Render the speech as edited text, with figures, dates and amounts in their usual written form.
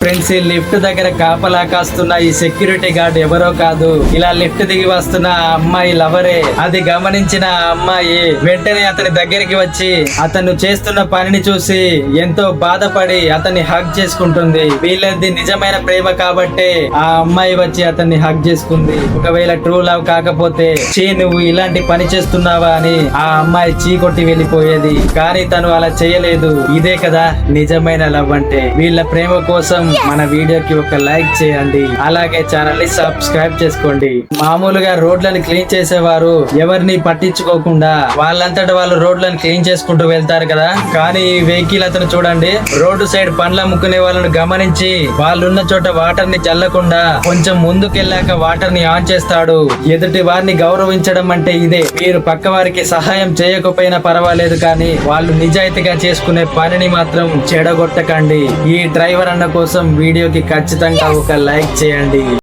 Friends, ఈ lift దగ్గర కాపలా కాస్తున్న ఈ సెక్యూరిటీ గార్డ్ ఎవరో కాదు, ఇలా లిఫ్ట్ దిగి వస్తున్న ఆ అమ్మాయి లవరే. అది గమనించిన ఆ అమ్మాయి వెంటనే అతని దగ్గరికి వచ్చి అతను చేస్తున్న పనిని చూసి ఎంతో బాధపడి అతన్ని హగ్ చేసుకుంటుంది. వీళ్ళది నిజమైన ప్రేమ కాబట్టే ఆ అమ్మాయి వచ్చి అతన్ని హగ్ చేసుకుంది. ఒకవేళ ట్రూ లవ్ కాకపోతే చీ నువ్వు ఇలాంటి పని చేస్తున్నావా అని ఆ అమ్మాయి చీ కొట్టి వెళ్ళిపోయేది. కానీ తను అలా చేయలేదు. ఇదే కదా నిజమైన లవ్ అంటే. వీళ్ళ ప్రేమ కోసం మన వీడియోకి ఒక లైక్ చేయండి, అలాగే ఛానల్ ని సబ్స్క్రైబ్ చేసుకోండి. మామూలుగా రోడ్లను క్లీన్ చేసేవారు ఎవరిని పట్టించుకోకుండా వాళ్ళంతటా వాళ్ళు రోడ్లను క్లీన్ చేసుకుంటూ వెళ్తారు కదా. కానీ ఈ వెహికల్ అతను చూడండి, రోడ్డు సైడ్ పండ్లు అమ్ముకునే వాళ్ళను గమనించి వాళ్ళున్న చోట వాటర్ ని చల్లకుండా కొంచెం ముందుకెళ్ళాక వాటర్ ని ఆన్ చేస్తాడు. ఎదుటి వారిని గౌరవించడం అంటే ఇదే. మీరు పక్క వారికి సహాయం చేయకపోయినా పర్వాలేదు, కానీ వాళ్ళు నిజాయితీగా చేసుకునే పనిని మాత్రం చెడగొట్టకండి. ఈ డ్రైవర్ అన్న కోసం వీడియోకి ఖచ్చితంగా ఒక లైక్ చేయండి.